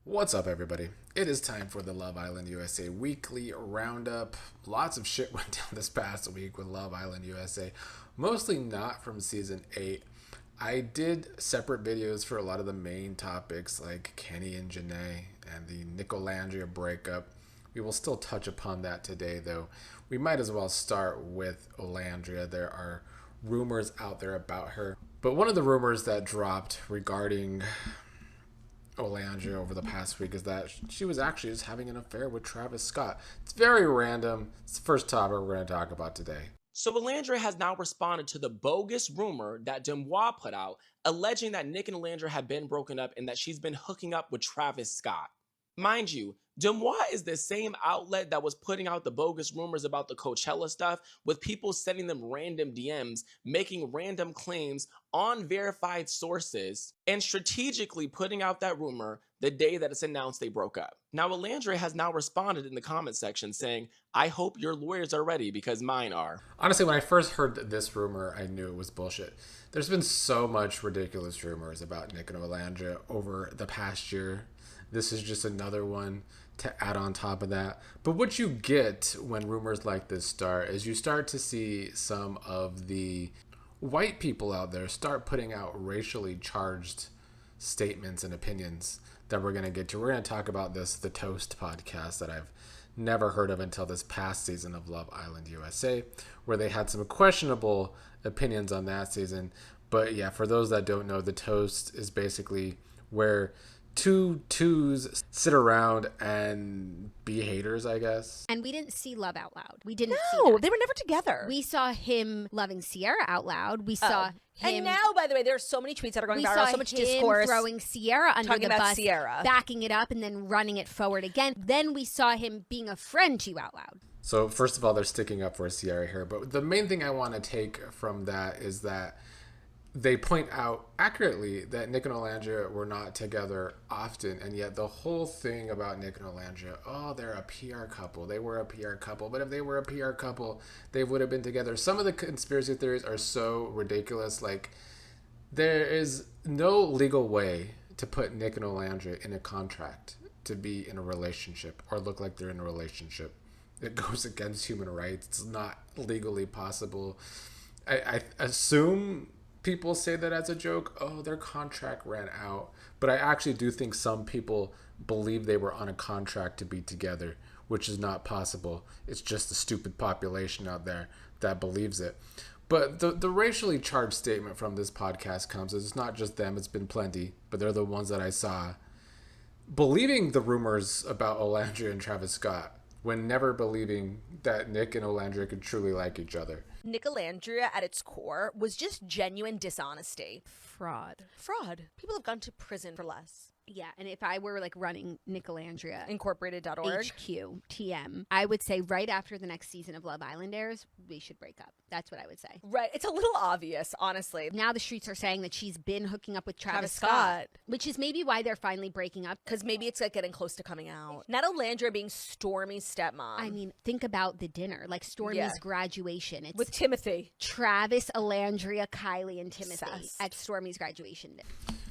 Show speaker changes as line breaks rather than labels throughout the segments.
What's up, everybody? It is time for the Love Island USA weekly roundup. Lots of shit went down this past week with Love Island USA, mostly not from season 8. I did separate videos for a lot of the main topics like Kenny and Jana and the Nicolandria breakup. We will still touch upon that today, though. We might as well start with Olandria. There are rumors out there about her. But one of the rumors that dropped regarding Olandria over the past week is that she was actually just having an affair with Travis Scott. It's very random. It's the first topic we're going to talk about today.
So Olandria has now responded to the bogus rumor that Demois put out, alleging that Nick and Olandria have been broken up and that she's been hooking up with Travis Scott. Mind you, Demois is the same outlet that was putting out the bogus rumors about the Coachella stuff, with people sending them random DMs, making random claims on verified sources, and strategically putting out that rumor the day that it's announced they broke up. Now, Olandria has now responded in the comment section saying, "I hope your lawyers are ready because mine are."
Honestly, when I first heard this rumor, I knew it was bullshit. There's been so much ridiculous rumors about Nick and Olandria over the past year. This is just another one to add on top of that. But what you get when rumors like this start is you start to see some of the white people out there start putting out racially charged statements and opinions that we're going to get to. We're going to talk about this, the Toast podcast that I've never heard of until this past season of Love Island USA, where they had some questionable opinions on that season. But yeah, for those that don't know, the Toast is basically where two twos sit around and be haters, I guess.
And we didn't see love out loud. We didn't see
No,
that.
they were never together.
We saw him loving Sierra out loud. We saw him.
And now, by the way, there are so many tweets that are going
we
viral,
saw
so much
him
discourse.
throwing Sierra under
talking
the
about
bus,
Sierra.
backing it up, and then running it forward again. Then we saw him being a friend to you out loud.
So first of all, they're sticking up for Sierra here. But the main thing I want to take from that is that they point out accurately that Nick and Olandria were not together often, and yet the whole thing about Nick and Olandria, oh, they're a PR couple. They were a PR couple, but if they were a PR couple, they would have been together. Some of the conspiracy theories are so ridiculous. Like, there is no legal way to put Nick and Olandria in a contract to be in a relationship or look like they're in a relationship. It goes against human rights. It's not legally possible. I assume people say that as a joke. Oh, their contract ran out. But I actually do think some people believe they were on a contract to be together, which is not possible. It's just the stupid population out there that believes it. But the racially charged statement from this podcast comes as it's not just them, it's been plenty, but they're the ones that I saw believing the rumors about Olandria and Travis Scott when never believing that Nick and Olandria could truly like each other.
Nicolandria, at its core, was just genuine dishonesty.
Fraud.
People have gone to prison for less.
Yeah, and if I were like running Nicolandria
Incorporated.org.
HQ TM, I would say right after the next season of Love Island airs, we should break up. That's what I would say.
Right. It's a little obvious, honestly.
Now the streets are saying that she's been hooking up with Travis
Scott.
Scott, which is maybe why they're finally breaking up.
Because maybe it's like getting close to coming out. Not Olandria being Stormy's stepmom.
I mean, think about the dinner, like Stormy's graduation. It's
with Timothy.
Travis, Olandria, Kylie, and Timothy
Obsessed.
at Stormy's graduation.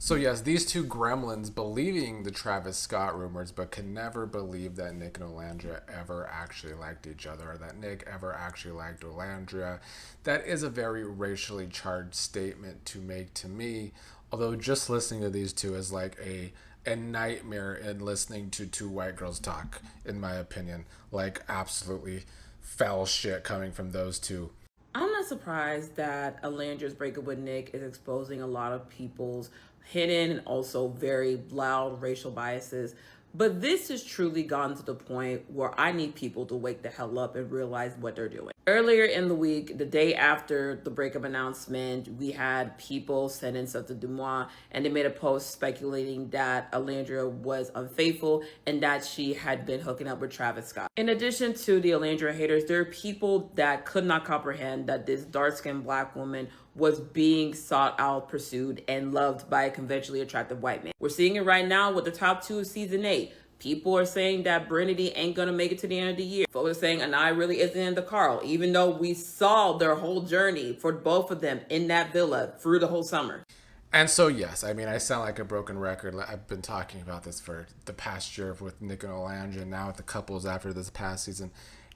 So yes, these two gremlins believing the Travis Scott rumors, but can never believe that Nick and Olandria ever actually liked each other, or that Nick ever actually liked Olandria. That is a very racially charged statement to make to me, although just listening to these two is like a nightmare in listening to two white girls talk, in my opinion. Like, absolutely foul shit coming from those two.
I'm not surprised that Olandria's breakup with Nick is exposing a lot of people's hidden and also very loud racial biases. But this has truly gotten to the point where I need people to wake the hell up and realize what they're doing. Earlier in the week, the day after the breakup announcement, we had people send in stuff to Demois, and they made a post speculating that Olandria was unfaithful and that she had been hooking up with Travis Scott. In addition to the Olandria haters, there are people that could not comprehend that this dark-skinned black woman was being sought out, pursued, and loved by a conventionally attractive white man. We're seeing it right now with the top two of season 8. People are saying that Brennedy ain't gonna make it to the end of the year. Folks are saying Anai really isn't into Carl, even though we saw their whole journey for both of them in that villa through the whole summer.
And so, yes, I mean, I sound like a broken record. I've been talking about this for the past year with Nick and Olandria, and now with the couples after this past season.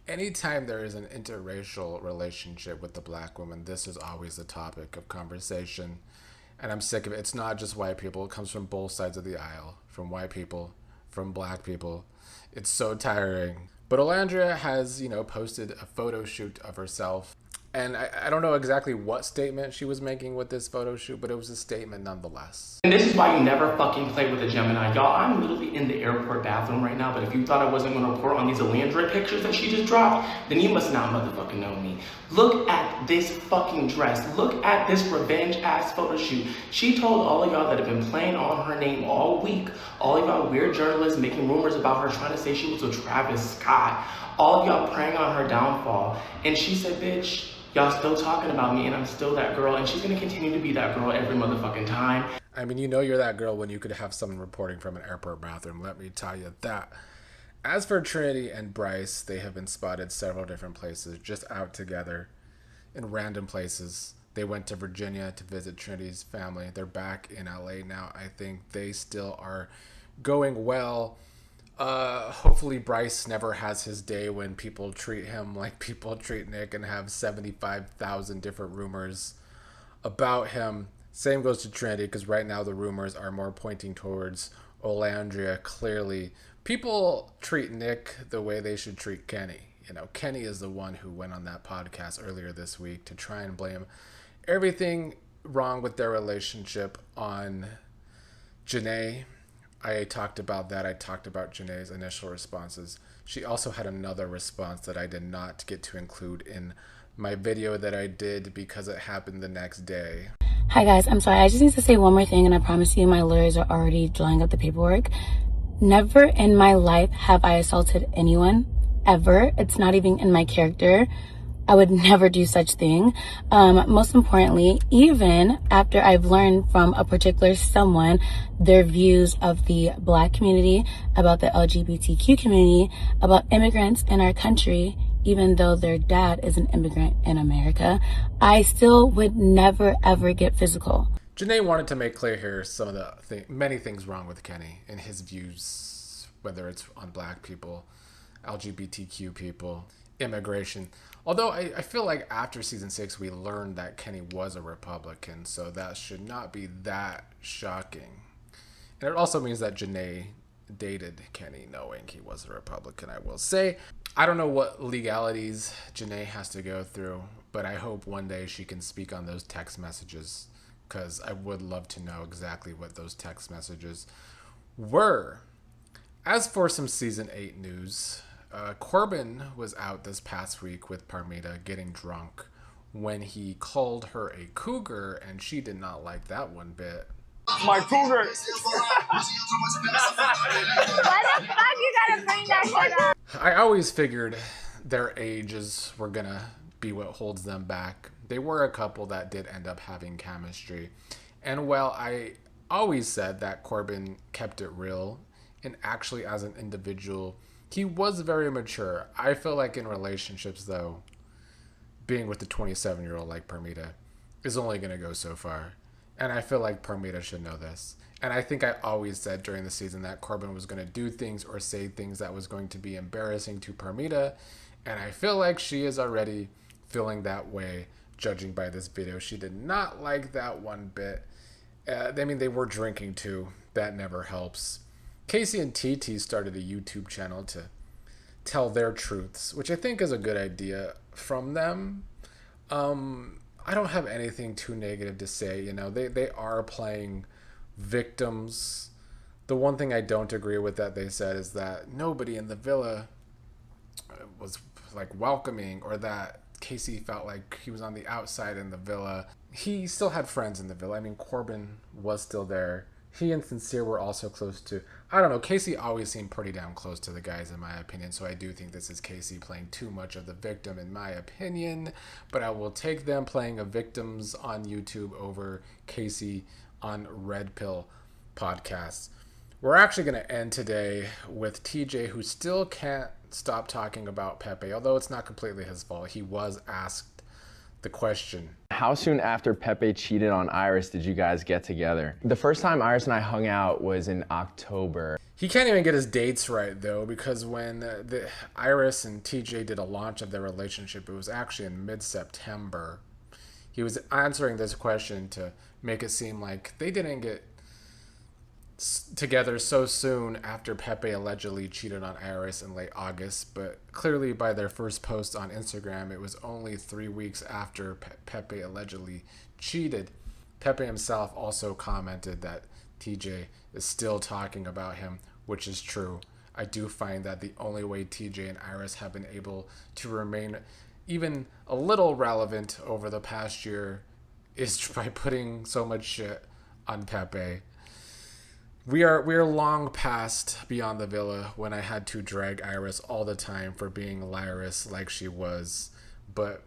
Anytime there is an interracial relationship with the black woman, this is always the topic of conversation. And I'm sick of it. It's not just white people. It comes from both sides of the aisle. From white people, from black people. It's so tiring. But Olandria has, posted a photo shoot of herself. And I don't know exactly what statement she was making with this photo shoot, but it was a statement nonetheless.
And this is why you never fucking play with a Gemini. Y'all, I'm literally in the airport bathroom right now, but if you thought I wasn't going to report on these Olandria pictures that she just dropped, then you must not motherfucking know me. Look at this fucking dress. Look at this revenge-ass photo shoot. She told all of y'all that have been playing on her name all week, all of y'all weird journalists making rumors about her trying to say she was with Travis Scott, all of y'all preying on her downfall, and she said, bitch, y'all still talking about me and I'm still that girl, and she's gonna continue to be that girl every motherfucking time.
I mean, you're that girl when you could have someone reporting from an airport bathroom, let me tell you that. As for Trinity and Bryce, they have been spotted several different places, just out together in random places. They went to Virginia to visit Trinity's family. They're back in LA now. I think they still are going well. Hopefully Bryce never has his day when people treat him like people treat Nick and have 75,000 different rumors about him. Same goes to Trinity, because right now the rumors are more pointing towards Olandria. Clearly, people treat Nick the way they should treat Kenny. Kenny is the one who went on that podcast earlier this week to try and blame everything wrong with their relationship on Janae. I talked about that. I talked about Janae's initial responses. She also had another response that I did not get to include in my video that I did because it happened the next day.
Hi guys, I'm sorry. I just need to say one more thing, and I promise you my lawyers are already drawing up the paperwork. Never in my life have I assaulted anyone, ever. It's not even in my character. I would never do such thing. Most importantly, even after I've learned from a particular someone their views of the Black community, about the LGBTQ community, about immigrants in our country, even though their dad is an immigrant in America, I still would never ever get physical.
Janae wanted to make clear here some of the many things wrong with Kenny in his views, whether it's on Black people, LGBTQ people, immigration. Although I feel like after season 6 we learned that Kenny was a Republican, so that should not be that shocking. And it also means that Janae dated Kenny knowing he was a Republican, I will say. I don't know what legalities Janae has to go through, but I hope one day she can speak on those text messages, because I would love to know exactly what those text messages were. As for some season 8 news, Corbin was out this past week with Parmida getting drunk when he called her a cougar, and she did not like that one bit.
My cougar.
Why the fuck you gotta bring that shit up?
I always figured their ages were gonna be what holds them back. They were a couple that did end up having chemistry. And while I always said that Corbin kept it real, and actually as an individual, he was very mature. I feel like in relationships, though, being with a 27-year-old like Parmida is only going to go so far. And I feel like Parmida should know this. And I think I always said during the season that Corbin was going to do things or say things that was going to be embarrassing to Parmida. And I feel like she is already feeling that way, judging by this video. She did not like that one bit. They were drinking too. That never helps. Casey and Titi started a YouTube channel to tell their truths, which I think is a good idea from them. I don't have anything too negative to say. They are playing victims. The one thing I don't agree with that they said is that nobody in the villa was like welcoming, or that Casey felt like he was on the outside in the villa. He still had friends in the villa. Corbin was still there. He and Sincere were also close to, I don't know, Casey always seemed pretty damn close to the guys in my opinion, so I do think this is Casey playing too much of the victim in my opinion, but I will take them playing a victims on YouTube over Casey on Red Pill podcasts. We're actually going to end today with TJ, who still can't stop talking about Pepe, although it's not completely his fault. He was asked the question.
How soon after Pepe cheated on Iris did you guys get together? The first time Iris and I hung out was in October.
He can't even get his dates right, though, because when Iris and TJ did a launch of their relationship, it was actually in mid-September. He was answering this question to make it seem like they didn't get together so soon after Pepe allegedly cheated on Iris in late August, but clearly by their first post on Instagram, it was only 3 weeks after Pepe allegedly cheated. Pepe himself also commented that TJ is still talking about him, which is true. I do find that the only way TJ and Iris have been able to remain even a little relevant over the past year is by putting so much shit on Pepe. We are long past beyond the villa when I had to drag Iris all the time for being Lyris like she was. But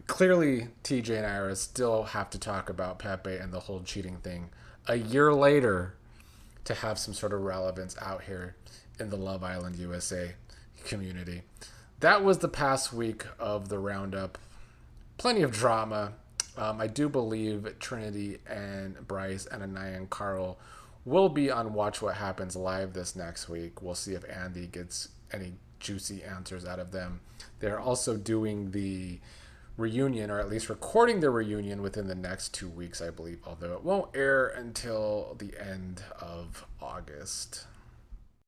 clearly TJ and Iris still have to talk about Pepe and the whole cheating thing a year later to have some sort of relevance out here in the Love Island USA community. That was the past week of the roundup. Plenty of drama. I do believe Trinity and Bryce and Anaya and Carl will be on Watch What Happens Live this next week. We'll see if Andy gets any juicy answers out of them. They're also doing the reunion, or at least recording the reunion within the next 2 weeks, I believe, although it won't air until the end of August.